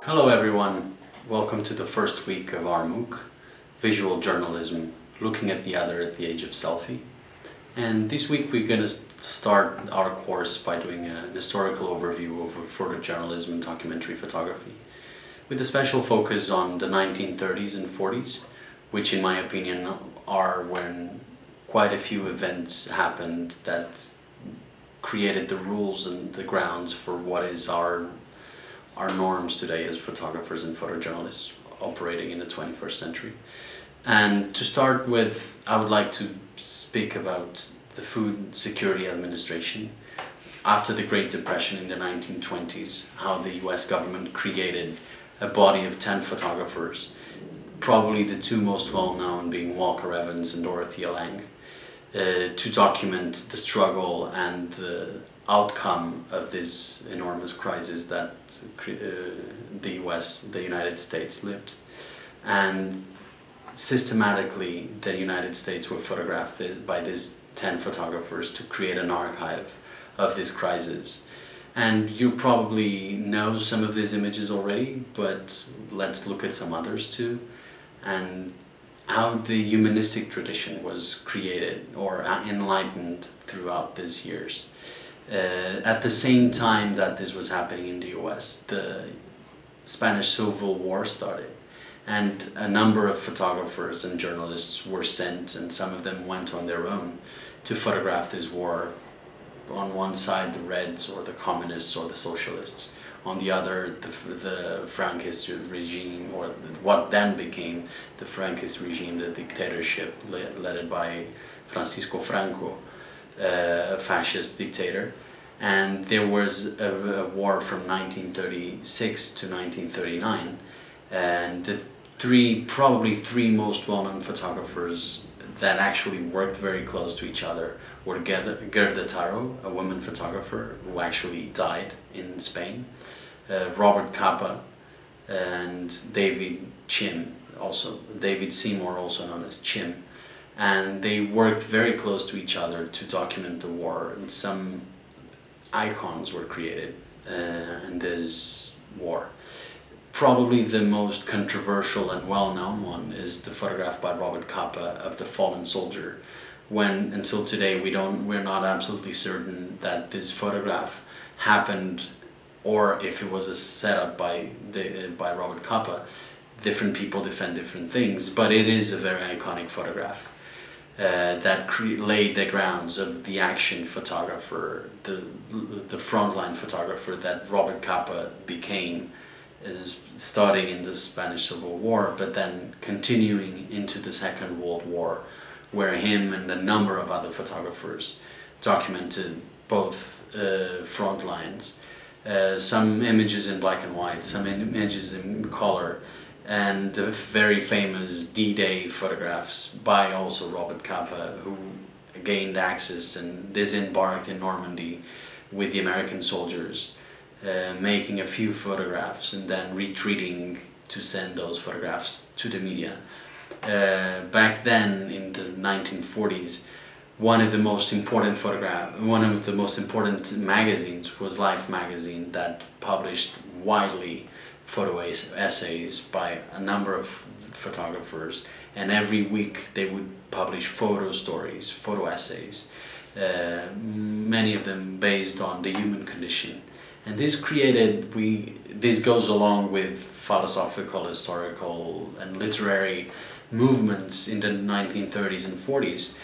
Hello everyone, welcome to the first week of our MOOC, Visual Journalism, Looking at the Other at the Age of Selfie. And this week we're going to start our course by doing an historical overview of photojournalism and documentary photography, with a special focus on the 1930s and 40s, which in my opinion are when quite a few events happened that created the rules and the grounds for what is our norms today as photographers and photojournalists operating in the 21st century. And to start with, I would like to speak about the Food Security Administration. After the Great Depression in the 1920s, how the US government created a body of 10 photographers, probably the two most well-known being Walker Evans and Dorothea Lange, to document the struggle and the outcome of this enormous crisis that the United States lived. And systematically the United States were photographed by these 10 photographers to create an archive of this crisis. And you probably know some of these images already, but let's look at some others too, and how the humanistic tradition was created or enlightened throughout these years. At the same time that this was happening in the US, the Spanish Civil War started, and a number of photographers and journalists were sent, and some of them went on their own to photograph this war. On one side the Reds or the Communists or the Socialists, on the other the Franquist regime, or what then became the Franquist regime, the dictatorship led by Francisco Franco, a fascist dictator. And there was a war from 1936 to 1939, and the probably three most well-known photographers that actually worked very close to each other were Gerda Taro, a woman photographer who actually died in Spain, Robert Capa, and David Seymour, also known as Chim. And they worked very close to each other to document the war, and some icons were created in this war. Probably the most controversial and well-known one is the photograph by Robert Capa of the fallen soldier, when until today we're not absolutely certain that this photograph happened or if it was a setup by Robert Capa. Different people defend different things, but it is a very iconic photograph that laid the grounds of the action photographer, the frontline photographer that Robert Capa became, is starting in the Spanish Civil War, but then continuing into the Second World War, where him and a number of other photographers documented both front lines, some images in black and white, some images in color, and the very famous D-Day photographs by also Robert Capa, who gained access and disembarked in Normandy with the American soldiers, making a few photographs and then retreating to send those photographs to the media. Back then in the 1940s, one of the most important magazines was Life magazine, that published widely photo essays by a number of photographers, and every week they would publish photo stories, photo essays, many of them based on the human condition. And this goes along with philosophical, historical and literary movements in the 1930s and 40s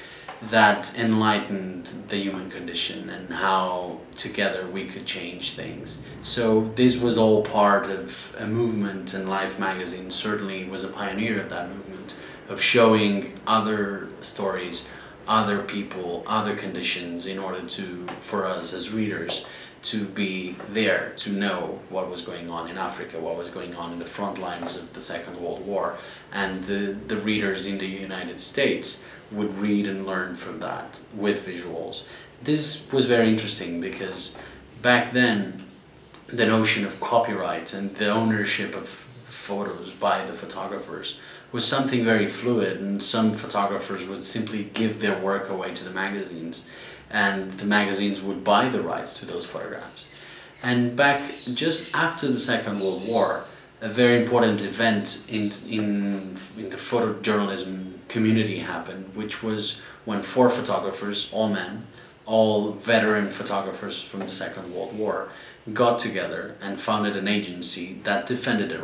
that enlightened the human condition and how together we could change things. So this was all part of a movement, and Life magazine certainly was a pioneer of that movement, of showing other stories, other people, other conditions, in order for us as readers to be there, to know what was going on in Africa, what was going on in the front lines of the Second World War, and the readers in the United States would read and learn from that with visuals. This was very interesting because back then the notion of copyright and the ownership of photos by the photographers was something very fluid, and some photographers would simply give their work away to the magazines, and the magazines would buy the rights to those photographs. And back just after the Second World War, a very important event in the photojournalism community happened, which was when 4 photographers, all men, all veteran photographers from the Second World War, got together and founded an agency that defended their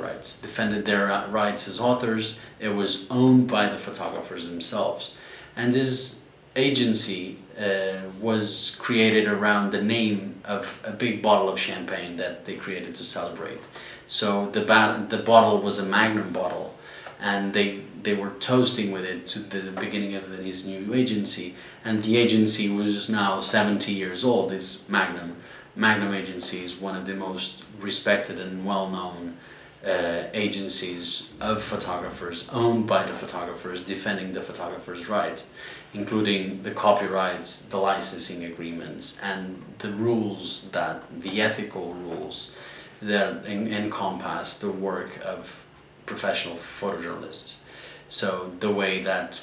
rights as authors. It was owned by the photographers themselves. And this agency was created around the name of a big bottle of champagne that they created to celebrate. So the bottle was a Magnum bottle, and they were toasting with it to the beginning of his new agency, and the agency was now 70 years old. This Magnum agency is one of the most respected and well-known agencies of photographers, owned by the photographers, defending the photographers' rights, including the copyrights, the licensing agreements, and the rules, the ethical rules that encompass the work of professional photojournalists. So the way that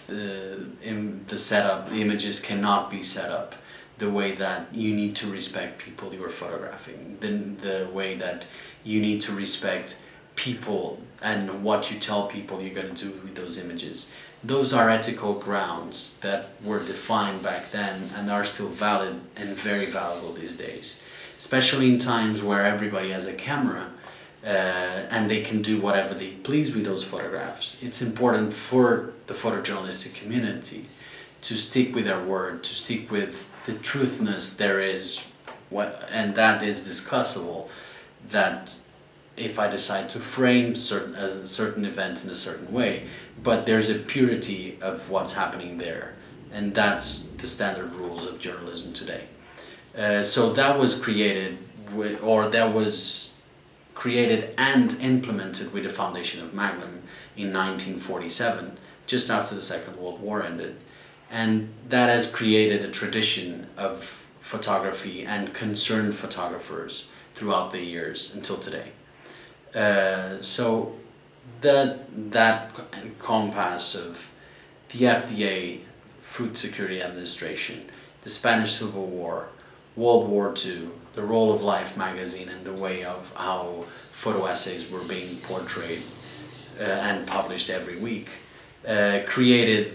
the images cannot be set up, the way that you need to respect people you are photographing, the way that you need to respect people and what you tell people you're going to do with those images. Those are ethical grounds that were defined back then and are still valid and very valuable these days, especially in times where everybody has a camera and they can do whatever they please with those photographs. It's important for the photojournalistic community to stick with their word, to stick with the truthness there is, and that is discussable, that if I decide to frame a certain event in a certain way, but there's a purity of what's happening there, and that's the standard rules of journalism today. So that was created and implemented with the foundation of Magnum in 1947, just after the Second World War ended. And that has created a tradition of photography and concerned photographers throughout the years until today. So that compass of the FDA, Food Security Administration, the Spanish Civil War, World War II, the Roll of Life magazine, and the way of how photo essays were being portrayed and published every week, created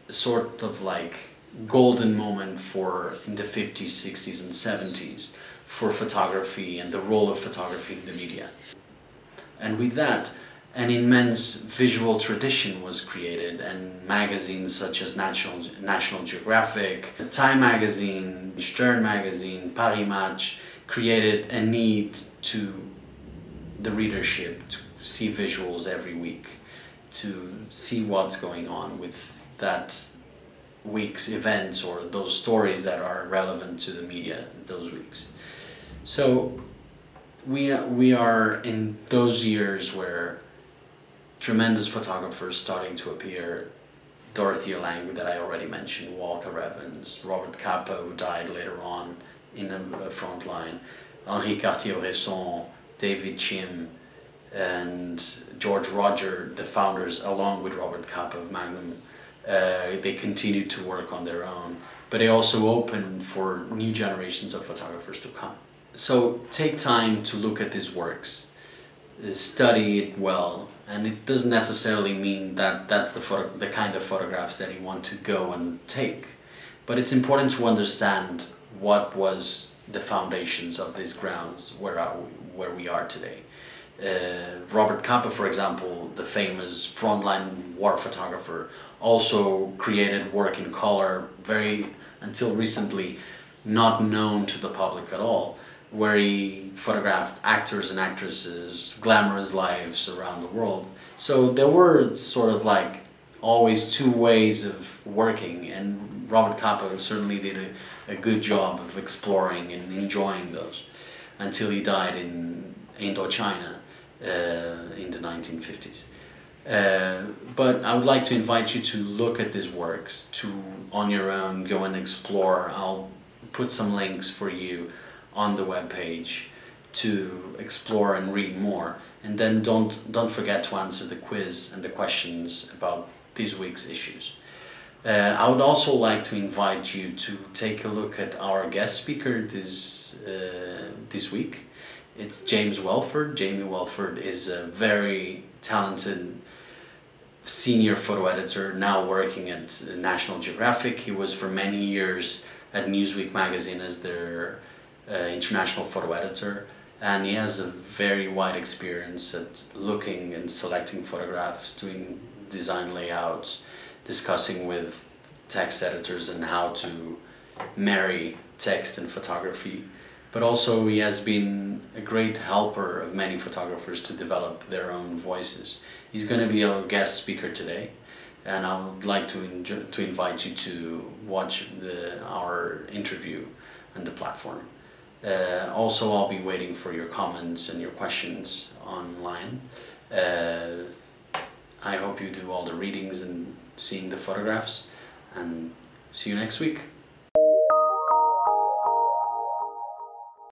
sort of like golden moment in the 50s, 60s and 70s for photography and the role of photography in the media. And with that, an immense visual tradition was created, and magazines such as National Geographic, Time magazine, Stern magazine, Paris Match created a need to the readership to see visuals every week, to see what's going on with that week's events or those stories that are relevant to the media those weeks. So we are in those years where tremendous photographers starting to appear. Dorothy Lang, that I already mentioned, Walker Evans, Robert Capa, who died later on in a front line, Henri Cartier-Bresson, David Chim, and George Roger, the founders, along with Robert Capa of Magnum. They continued to work on their own, but they also opened for new generations of photographers to come. So take time to look at these works, study it well, and it doesn't necessarily mean that that's the kind of photographs that you want to go and take, but it's important to understand what was the foundations of these grounds where we are today. Robert Capa, for example, the famous frontline war photographer, also created work in color, until recently not known to the public at all, where he photographed actors and actresses, glamorous lives around the world. So there were sort of like always two ways of working, and Robert Capa certainly did a good job of exploring and enjoying those until he died in Indochina in the 1950s. But I would like to invite you to look at these works, to on your own go and explore. I'll put some links for you on the webpage to explore and read more, and then don't forget to answer the quiz and the questions about this week's issues. I would also like to invite you to take a look at our guest speaker this week. it's James Welford. Jamie Welford is a very talented senior photo editor now working at National Geographic. He was for many years at Newsweek magazine as their international photo editor, and he has a very wide experience at looking and selecting photographs, doing design layouts, discussing with text editors and how to marry text and photography. But also he has been a great helper of many photographers to develop their own voices. He's going to be our guest speaker today, and I would like to invite you to watch our interview on the platform. Also, I'll be waiting for your comments and your questions online. I hope you do all the readings and seeing the photographs, and see you next week.